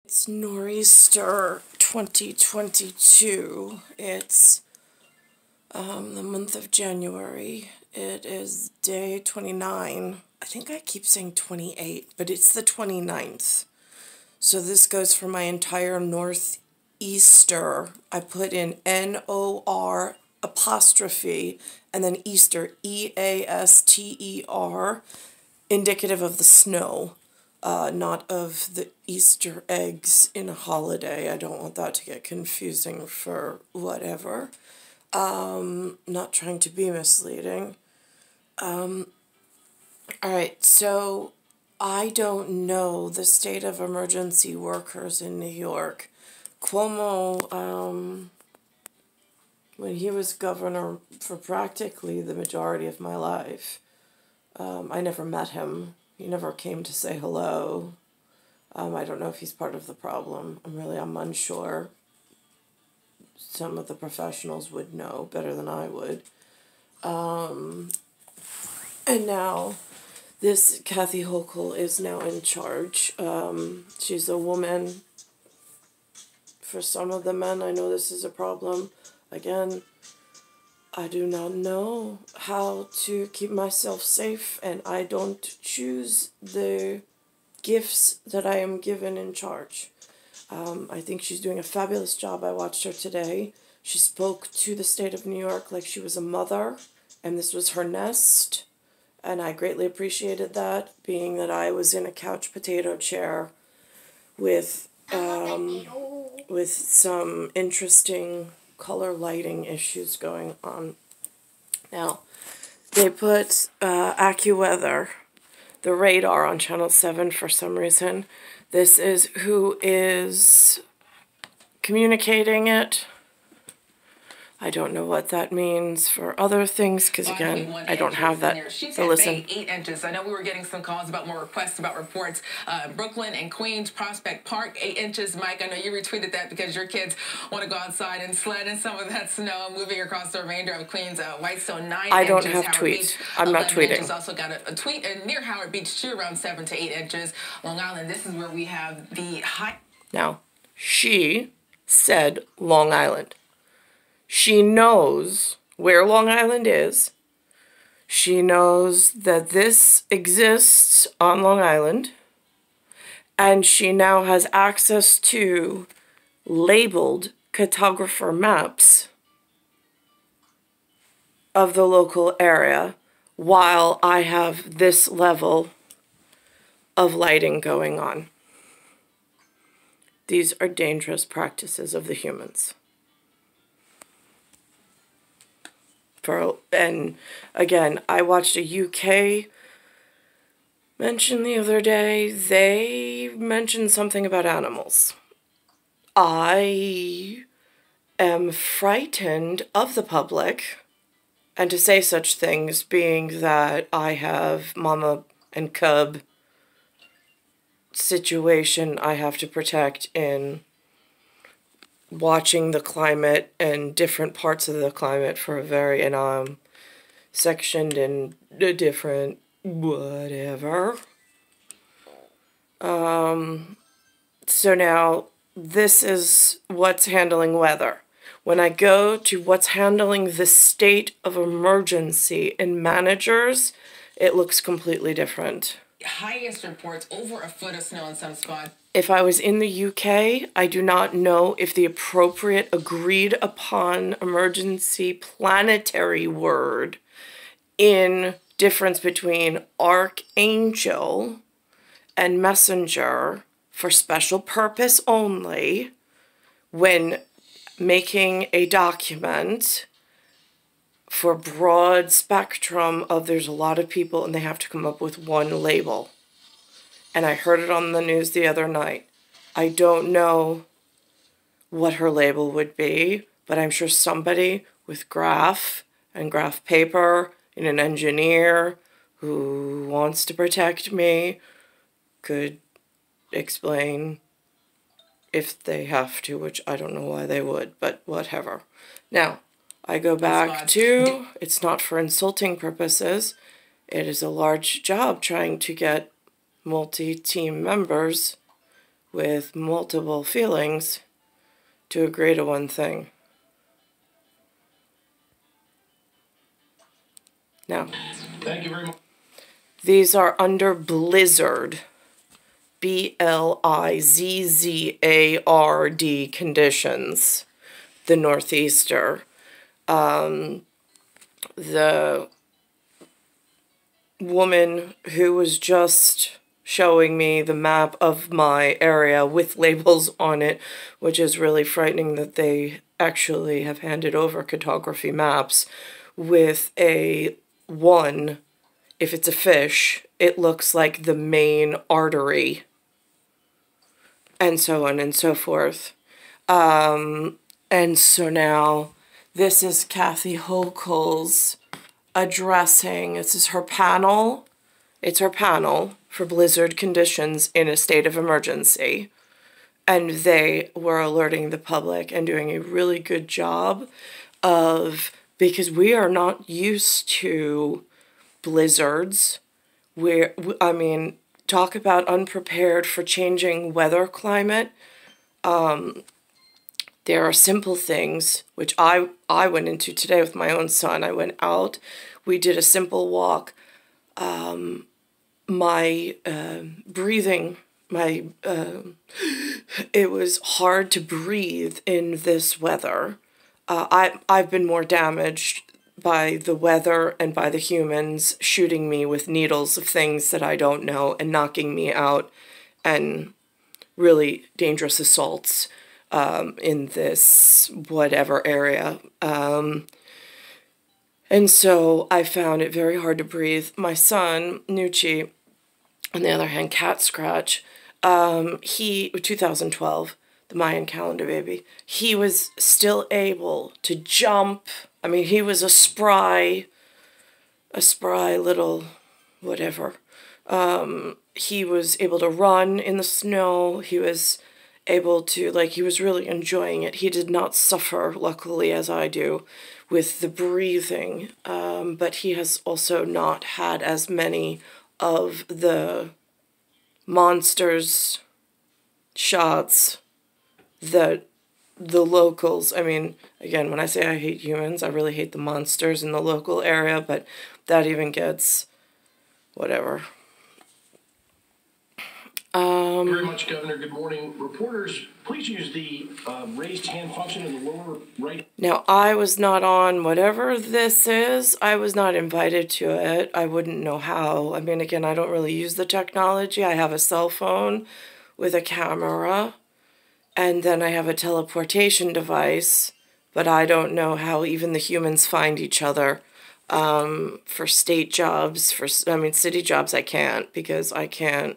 It's Nor'easter 2022. It's the month of January. It is day 29. I think I keep saying 28, but it's the 29th. So this goes for my entire Northeaster. I put in N-O-R apostrophe and then Easter, E-A-S-T-E-R, indicative of the snow. Not of the Easter eggs in a holiday. I don't want that to get confusing for whatever. Not trying to be misleading. Alright, so I don't know the state of emergency workers in New York. Cuomo, when he was governor for practically the majority of my life, I never met him. He never came to say hello. I don't know if he's part of the problem. I'm unsure. Some of the professionals would know better than I would. And now, this Kathy Hogul is now in charge. She's a woman. For some of the men, I know this is a problem. Again, I do not know how to keep myself safe, and I don't choose the gifts that I am given in charge. I think she's doing a fabulous job. I watched her today. She spoke to the state of New York like she was a mother, and this was her nest, and I greatly appreciated that, being that I was in a couch potato chair with some interesting color lighting issues going on. Now, they put AccuWeather, the radar, on Channel 7 for some reason. This is who is communicating it. I don't know what that means for other things, because again, I don't have that. So listen. 8 inches. I know we were getting some calls about more requests about reports. Brooklyn and Queens, Prospect Park, 8 inches. Mike, I know you retweeted that because your kids want to go outside and sled in some of that snow moving across the remainder of Queens. Whitestone, 9 inches. I don't have tweets. I'm not tweeting. Inches. Also got a tweet near Howard Beach too, around 7 to 8 inches. Long Island, this is where we have the high. Now, she said Long Island. She knows where Long Island is. She knows that this exists on Long Island. And she now has access to labeled cartographer maps of the local area, while I have this level of lighting going on. These are dangerous practices of the humans. And again, I watched a UK mention the other day. They mentioned something about animals. I am frightened of the public, and to say such things, being that I have mama and cub situation I have to protect in watching the climate and different parts of the climate for a very, and I'm sectioned in a different whatever. So now this is what's handling weather. When I go to what's handling the state of emergency in managers, it looks completely different. Highest reports over a foot of snow in some spots. If I was in the UK, I do not know if the appropriate agreed upon emergency planetary word in difference between archangel and messenger for special purpose only when making a document for broad spectrum of there's a lot of people and they have to come up with one label. And I heard it on the news the other night. I don't know what her label would be, but I'm sure somebody with graph and graph paper and an engineer who wants to protect me could explain if they have to, which I don't know why they would, but whatever. Now, I go back to, it's not for insulting purposes. It is a large job trying to get multi-team members with multiple feelings to agree to one thing. Now, thank you very much. These are under blizzard, BLIZZARD conditions, the northeaster. The woman who was just showing me the map of my area with labels on it, which is really frightening that they actually have handed over cartography maps with a 1. If it's a fish, it looks like the main artery, and so on and so forth. And so now, this is Kathy Hochul's addressing, this is her panel. It's her panel for blizzard conditions in a state of emergency. And they were alerting the public and doing a really good job of, because we are not used to blizzards. I mean, talk about unprepared for changing weather climate. There are simple things, which I went into today with my own son. I went out, we did a simple walk. My breathing, it was hard to breathe in this weather. I've been more damaged by the weather and by the humans shooting me with needles of things that I don't know and knocking me out, and really dangerous assaults in this whatever area. And so I found it very hard to breathe. My son, Nucci, on the other hand, Cat Scratch, 2012, the Mayan calendar baby, he was still able to jump. I mean, he was a spry little whatever. He was able to run in the snow. He was able to, like, he was really enjoying it. He did not suffer, luckily, as I do, with the breathing. But he has also not had as many of the monsters shots that the locals, I mean, again, when I say I hate humans, I really hate the monsters in the local area, but that even gets whatever. Thank you very much, Governor. Good morning. Reporters, please use the raised hand function in the lower right. Now, I was not on whatever this is. I was not invited to it. I wouldn't know how. I mean, again, I don't really use the technology. I have a cell phone with a camera, and then I have a teleportation device, but I don't know how even the humans find each other. For state jobs, city jobs I can't, because I can't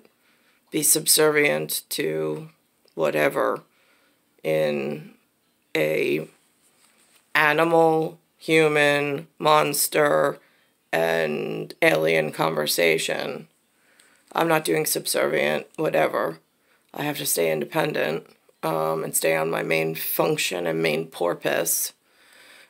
be subservient to whatever in a animal, human, monster, and alien conversation. I'm not doing subservient, whatever. I have to stay independent and stay on my main function and main purpose.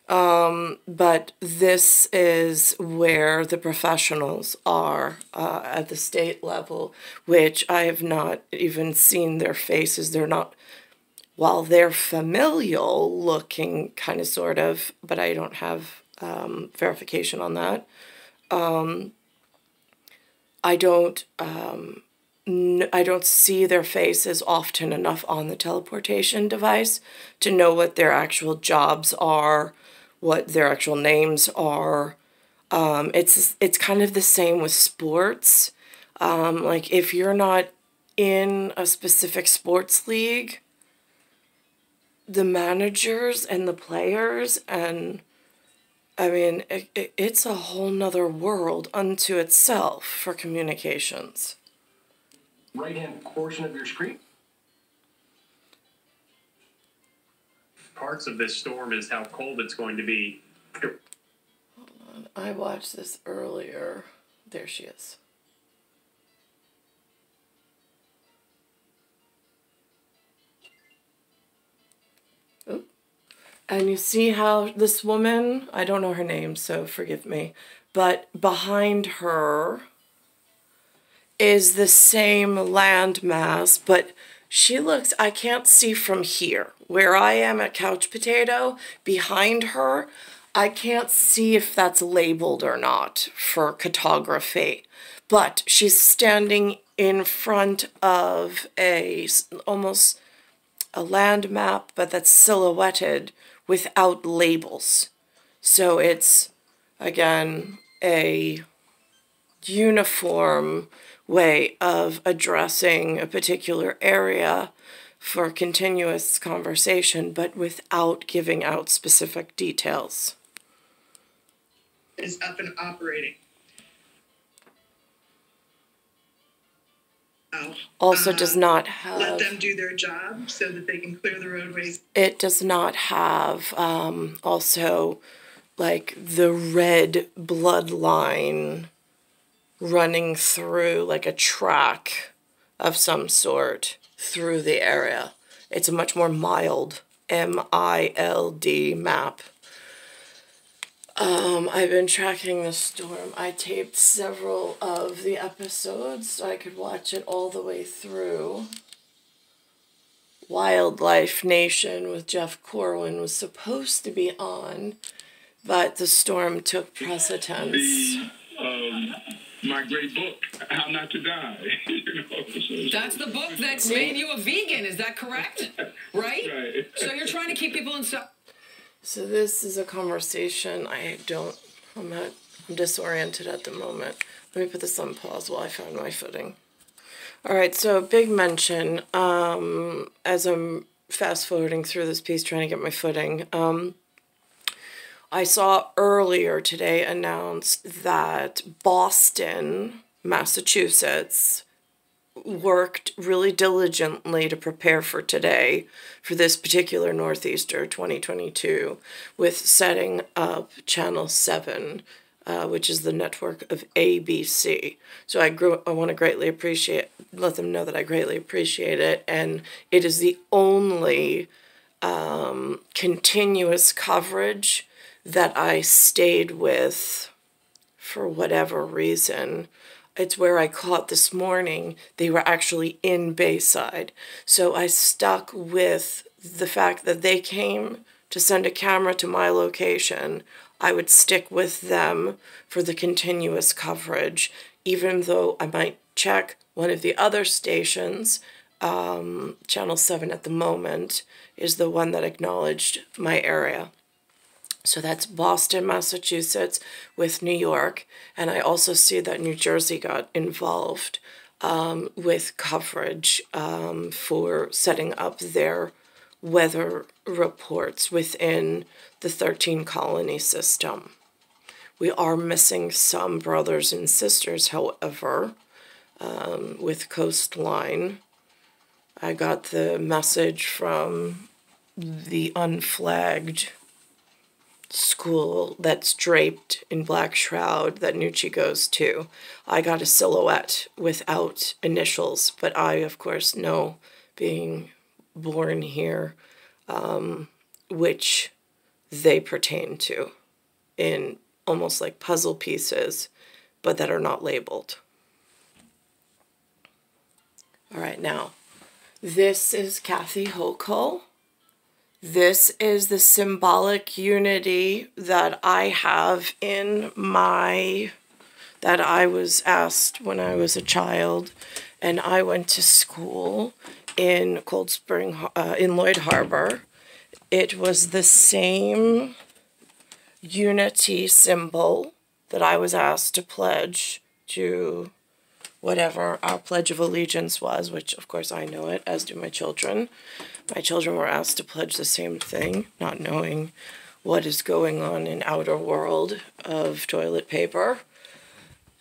But this is where the professionals are at the state level, which I have not even seen their faces. They're not, while they're familial looking, kind of, sort of, but I don't have verification on that. I don't see their faces often enough on the teleportation device to know what their actual jobs are, what their actual names are. It's kind of the same with sports. Like, if you're not in a specific sports league, the managers and the players, and I mean, it's a whole nother world unto itself for communications. Right-hand portion of your screen. Parts of this storm is how cold it's going to be. Hold on, I watched this earlier. There she is. Oop. And you see how this woman, I don't know her name, so forgive me, but behind her is the same landmass, but She looks, I can't see from here. Where I am at Couch Potato, behind her, I can't see if that's labeled or not for cartography. But she's standing in front of almost a land map, but that's silhouetted without labels. So it's, again, a uniform way of addressing a particular area for continuous conversation, but without giving out specific details. Is up and operating. Also does not have... Let them do their job so that they can clear the roadways. It does not have also like the red bloodline running through like a track of some sort through the area. It's a much more mild, M-I-L-D map. I've been tracking the storm. I taped several of the episodes so I could watch it all the way through. Wildlife Nation with Jeff Corwin was supposed to be on, but the storm took precedence. My great book, How Not to Die. That's the book that's made you a vegan, is that correct? Right? Right. So you're trying to keep people in stuff. So this is a conversation I'm disoriented at the moment. Let me put this on pause while I find my footing. All right, so big mention, as I'm fast forwarding through this piece trying to get my footing, I saw earlier today announced that Boston, Massachusetts, worked really diligently to prepare for today, for this particular Northeaster 2022, with setting up Channel 7, which is the network of ABC. So I want to greatly let them know that I greatly appreciate it, and it is the only continuous coverage that I stayed with for whatever reason. It's where I caught this morning. They were actually in Bayside. So I stuck with the fact that they came to send a camera to my location. I would stick with them for the continuous coverage, even though I might check one of the other stations. Channel 7 at the moment is the one that acknowledged my area. So that's Boston, Massachusetts with New York. And I also see that New Jersey got involved with coverage for setting up their weather reports within the 13 colony system. We are missing some brothers and sisters, however, with Coastline. I got the message from the unflagged school that's draped in black shroud that Nucci goes to. I got a silhouette without initials, but I, of course, know, being born here, which they pertain to in almost like puzzle pieces, but that are not labeled. All right, now, this is Kathy Hogul. This is the symbolic unity that I have that I was asked when I was a child, and I went to school in Cold Spring, in Lloyd Harbor. It was the same unity symbol that I was asked to pledge to whatever our Pledge of Allegiance was, which of course I know it, as do my children. My children were asked to pledge the same thing, not knowing what is going on in outer world of toilet paper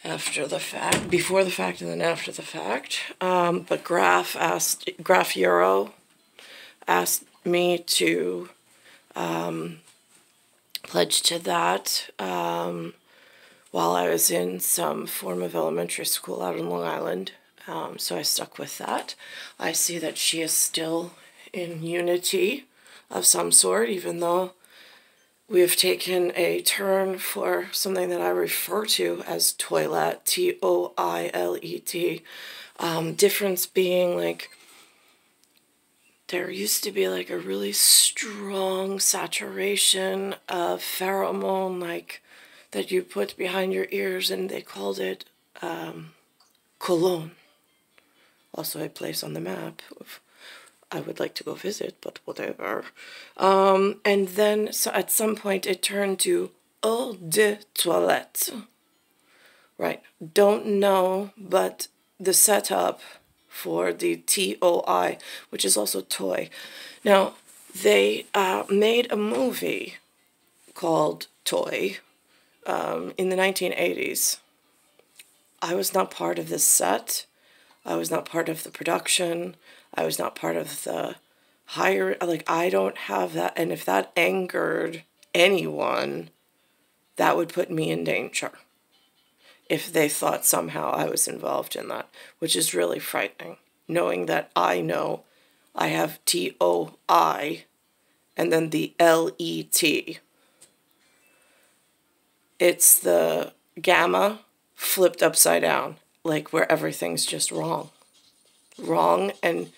after the fact, before the fact and then after the fact. But Graf Euro asked me to pledge to that while I was in some form of elementary school out in Long Island. So I stuck with that. I see that she is still in unity of some sort, even though we have taken a turn for something that I refer to as toilet, T-O-I-L-E-T. Difference being, like, there used to be like a really strong saturation of pheromone, like that you put behind your ears, and they called it cologne. Also a place on the map. I would like to go visit, but whatever. And then, so at some point, it turned to eau de toilette. Right. Don't know, but the setup for the TOI, which is also toy. Now, they made a movie called Toy in the 1980s. I was not part of this set. I was not part of the production. I was not part of the hire. Like, I don't have that. And if that angered anyone, that would put me in danger if they thought somehow I was involved in that, which is really frightening, knowing that I know I have TOI and then the LET. It's the gamma flipped upside down, like where everything's just wrong. Wrong, and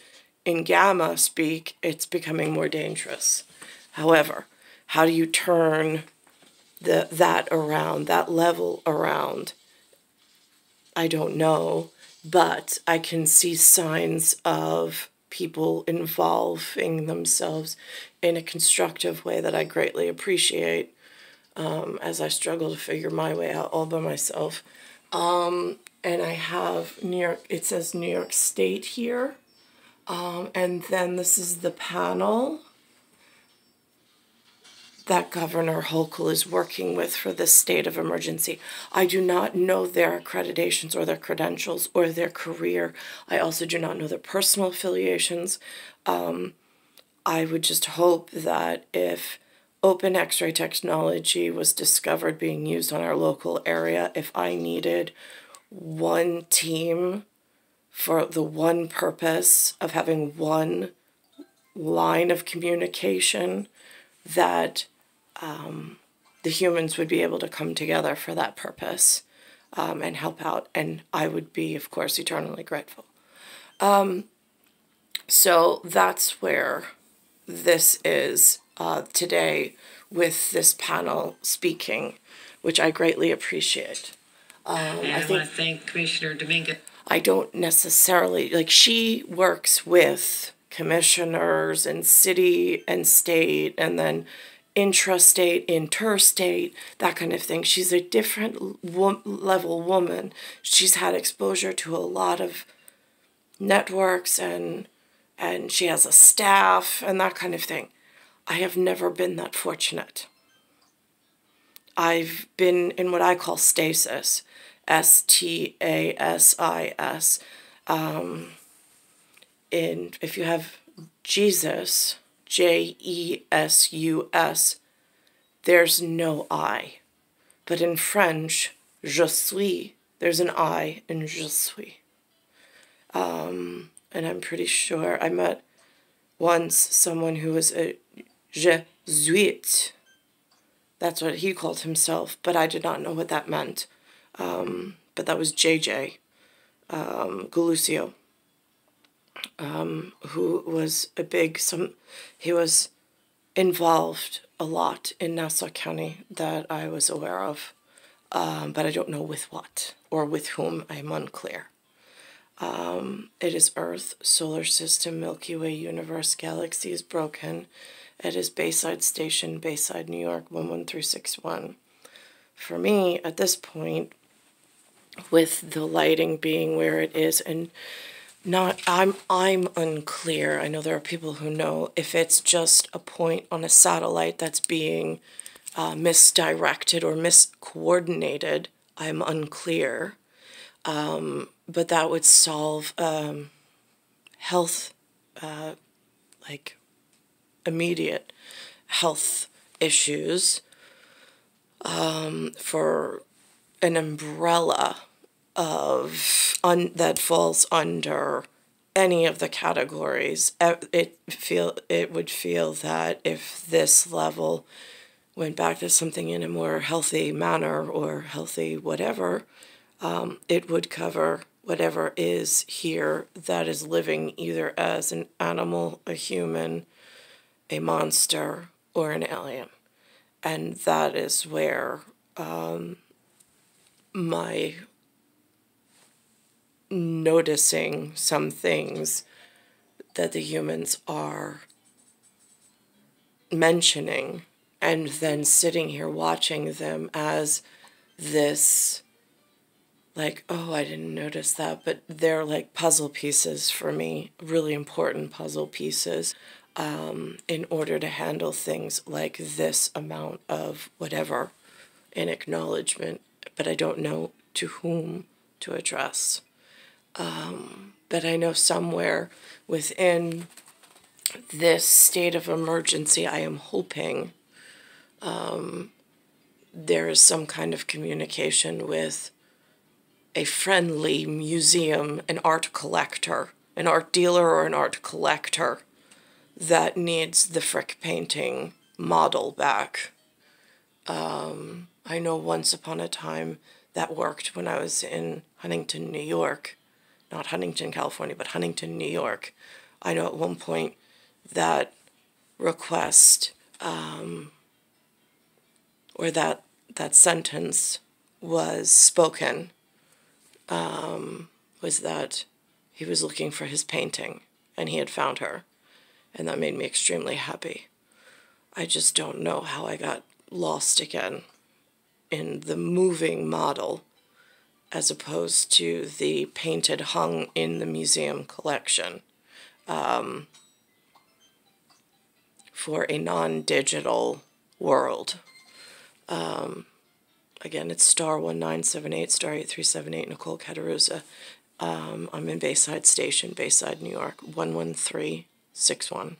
in gamma speak, it's becoming more dangerous. However, how do you turn that around, that level around? I don't know, but I can see signs of people involving themselves in a constructive way that I greatly appreciate as I struggle to figure my way out all by myself. And I have New York, it says New York State here. And then this is the panel that Governor Hogul is working with for this state of emergency. I do not know their accreditations or their credentials or their career. I also do not know their personal affiliations. I would just hope that if open X-ray technology was discovered being used on our local area, if I needed one team for the one purpose of having one line of communication, that the humans would be able to come together for that purpose and help out. And I would be, of course, eternally grateful. So that's where this is today with this panel speaking, which I greatly appreciate. And I want to thank Commissioner Dominguez. I don't necessarily, like, she works with commissioners and city and state and then intrastate, interstate, that kind of thing. She's a different level woman. She's had exposure to a lot of networks and she has a staff and that kind of thing. I have never been that fortunate. I've been in what I call stasis, STASIS. And if you have Jesus, JESUS, there's no I. But in French, je suis, there's an I in je suis. And I'm pretty sure I met once someone who was a Jesuit. That's what he called himself, but I did not know what that meant. But that was JJ Galusio, who was he was involved a lot in Nassau County that I was aware of, but I don't know with what or with whom. I am unclear. It is Earth, Solar System, Milky Way, Universe, Galaxy is broken. It is Bayside Station, Bayside, New York, 11361. For me, at this point, with the lighting being where it is, and I'm unclear. I know there are people who know if it's just a point on a satellite that's being misdirected or miscoordinated. I'm unclear. But that would solve health, like immediate health issues for an umbrella of that falls under any of the categories. It would feel that if this level went back to something in a more healthy manner or healthy whatever, it would cover whatever is here that is living either as an animal, a human, a monster, or an alien. And that is where my noticing some things that the humans are mentioning, and then sitting here watching them as this, like, oh, I didn't notice that, but they're like puzzle pieces for me, really important puzzle pieces, in order to handle things like this amount of whatever in acknowledgement, but I don't know to whom to address. But I know somewhere within this state of emergency, I am hoping there is some kind of communication with a friendly museum, an art collector, an art dealer or an art collector that needs the Frick painting model back. I know once upon a time that worked when I was in Huntington, New York. Not Huntington, California, but Huntington, New York. I know at one point that request, or that sentence was spoken, was that he was looking for his painting and he had found her. And that made me extremely happy. I just don't know how I got lost again in the moving model as opposed to the painted hung in the museum collection, for a non-digital world. Again, it's star 1978, star 8378, Nicole Cattaruzza. I'm in Bayside Station, Bayside, New York, 11361.